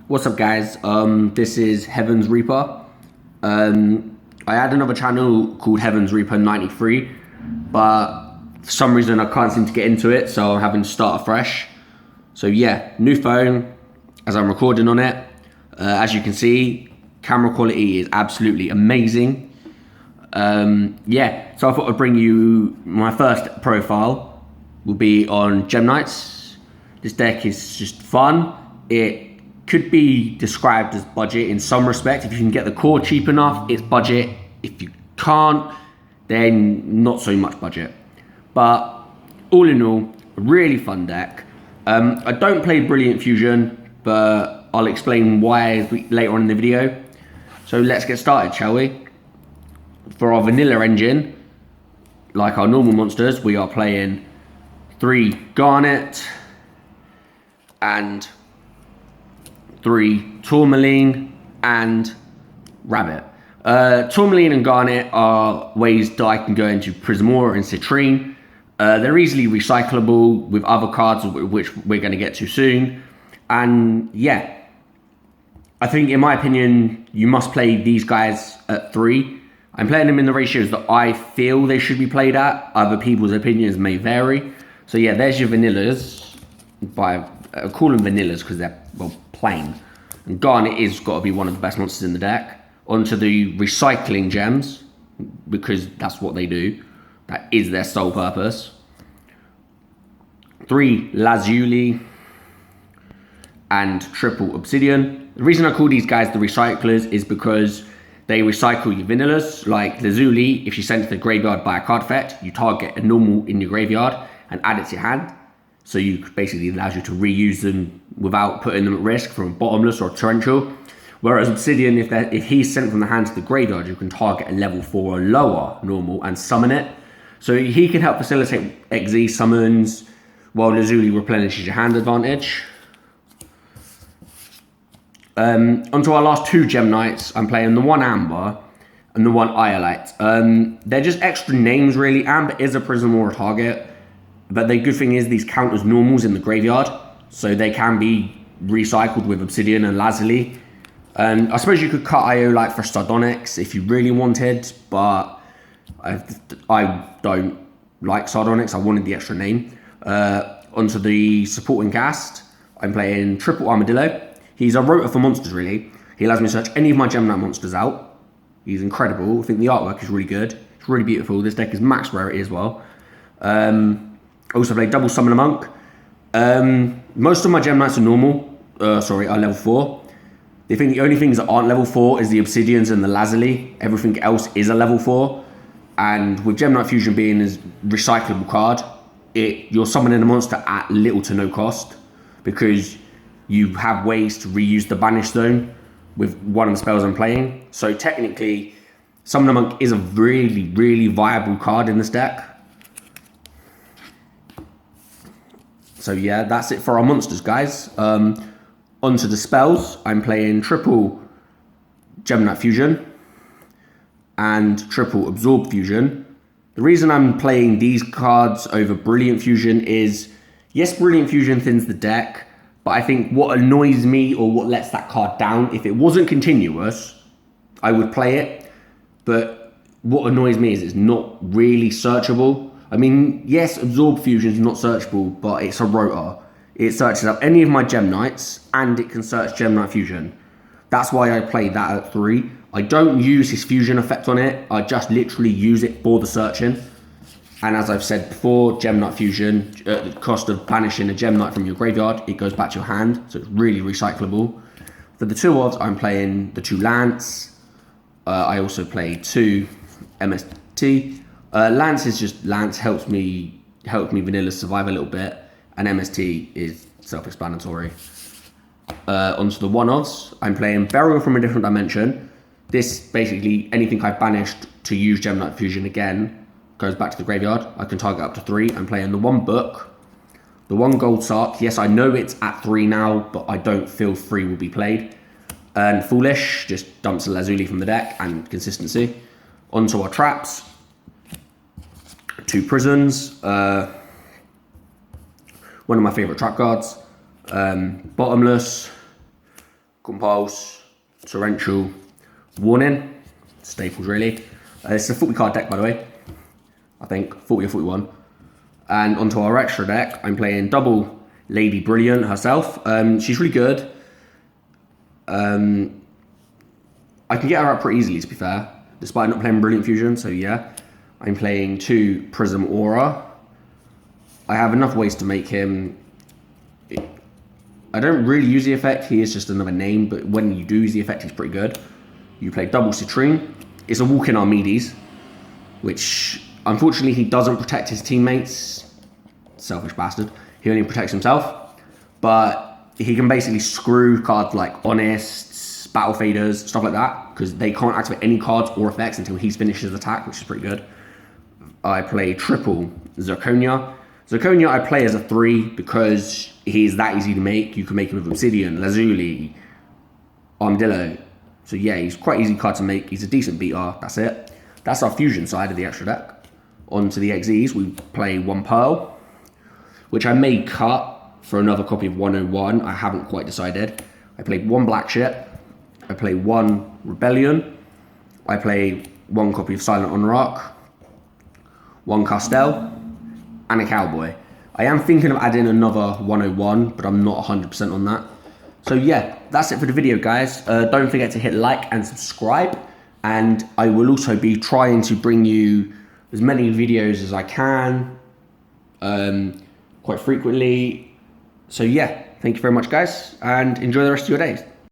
What's up, guys? This is Heaven's Reaper. I had another channel called Heaven's Reaper 93, but for some reason I can't seem to get into it, so I'm having to start afresh. So yeah, new phone as I'm recording on it. As you can see, camera quality is absolutely amazing. Yeah, so I thought I'd bring you my first profile. Will be on Gem Knights. This deck is just fun. It could be described as budget in some respect. If you can get the core cheap enough, it's budget. If you can't, then not so much budget. But all in all, a really fun deck. I don't play Brilliant Fusion, but I'll explain why later on in the video. So let's get started, shall we? For our vanilla engine, like our normal monsters, we are playing 3 Garnet and 3 Tourmaline and Rabbit. Tourmaline and Garnet are ways that I can go into Prismora and Citrine. They're easily recyclable with other cards, which we're going to get to soon. And yeah, I think in my opinion, you must play these guys at 3. I'm playing them in the ratios that I feel they should be played at. Other people's opinions may vary. So yeah, there's your vanillas. I call them vanillas because they're, well, plain. And Garnet is got to be one of the best monsters in the deck. Onto the recycling gems, because that's what they do. That is their sole purpose. 3 Lazuli and triple Obsidian. The reason I call these guys the recyclers is because they recycle your vanillas. Like Lazuli, if you send to the graveyard by a card effect, you target a normal in your graveyard and add it to your hand. So you basically allows you to reuse them without putting them at risk from a bottomless or a torrential. Whereas Obsidian, if he's sent from the hand to the graveyard, you can target a level 4 or lower normal and summon it. So he can help facilitate XZ summons while Lazuli replenishes your hand advantage. Onto our last 2 Gem Knights, I'm playing the 1 Amber and the 1 Iolite. They're just extra names really. Amber is a prism or a target, but the good thing is these count as normals in the graveyard, so they can be recycled with Obsidian and Lazuli. I suppose you could cut Iolite for Sardonyx if you really wanted, but I don't like Sardonyx. I wanted the extra name. Onto the supporting cast, I'm playing triple Armadillo. He's a rotor for monsters, really. He allows me to search any of my Gem Knight monsters out. He's incredible. I think the artwork is really good. It's really beautiful. This deck is max rarity as well. Also play double Summoner Monk. Most of my Gem Knights are normal. Are level 4. The only things that aren't level 4 is the Obsidians and the Lazuli. Everything else is a level 4. And with Gem Knight Fusion being a recyclable card, you're summoning a monster at little to no cost, because you have ways to reuse the Banish Zone with one of the spells I'm playing. So technically, Summoner Monk is a really, really viable card in this deck. So yeah, that's it for our monsters, guys. Onto the spells, I'm playing triple Gem Knight Fusion and triple Absorb Fusion. The reason I'm playing these cards over Brilliant Fusion is, yes, Brilliant Fusion thins the deck, but I think what annoys me, or what lets that card down, if it wasn't continuous, I would play it. But what annoys me is it's not really searchable. I mean, yes, Absorb Fusion is not searchable, but it's a rotor. It searches up any of my Gem Knights, and it can search Gem Knight Fusion. That's why I play that at 3. I don't use his fusion effect on it. I just literally use it for the searching. And as I've said before, Gem Knight Fusion, at the cost of banishing a Gem Knight from your graveyard, it goes back to your hand, so it's really recyclable. For the 2 odds, I'm playing the 2 Lance. I also play 2 MST. Lance is just, Lance helps me vanilla survive a little bit, and MST is self-explanatory. Onto the 1 odds, I'm playing Burial from a Different Dimension. This, basically, anything I've banished to use Gem Knight Fusion again goes back to the graveyard. I can target up to 3. I'm playing the 1 Book, the 1 Gold Sark. Yes, I know it's at 3 now, but I don't feel 3 will be played. And Foolish just dumps a Lazuli from the deck, and consistency. Onto our traps. 2 Prisons. One of my favourite trap cards. Bottomless. Compulse, Torrential, Warning, staples really. It's a 40 card deck, by the way. I think 40 or 41. And onto our extra deck, I'm playing double Lady Brilliant herself. She's really good. I can get her out pretty easily, to be fair, despite not playing Brilliant Fusion. So yeah, I'm playing 2 Prism Aura. I have enough ways to make him. I don't really use the effect. He is just another name, but when you do use the effect, he's pretty good. You play double Citrine. It's a walk-in Archimedes, which unfortunately he doesn't protect his teammates. Selfish bastard. He only protects himself. But he can basically screw cards like Honest, Battle Faders, stuff like that, because they can't activate any cards or effects until he's finished his attack, which is pretty good. I play triple Zirconia. Zirconia I play as a 3 because he's that easy to make. You can make him with Obsidian, Lazuli, Armadillo. So yeah, he's quite easy card to make. He's a decent beater. That's it. That's our fusion side of the extra deck. On to the XEs, we play 1 Pearl, which I may cut for another copy of 101. I haven't quite decided. I play 1 Black Ship. I play 1 Rebellion. I play 1 copy of Silent on Rock, 1 Castell, and a Cowboy. I am thinking of adding another 101, but I'm not 100% on that. So yeah, that's it for the video, guys. Don't forget to hit like and subscribe. And I will also be trying to bring you as many videos as I can, quite frequently. So yeah, thank you very much, guys, and enjoy the rest of your days.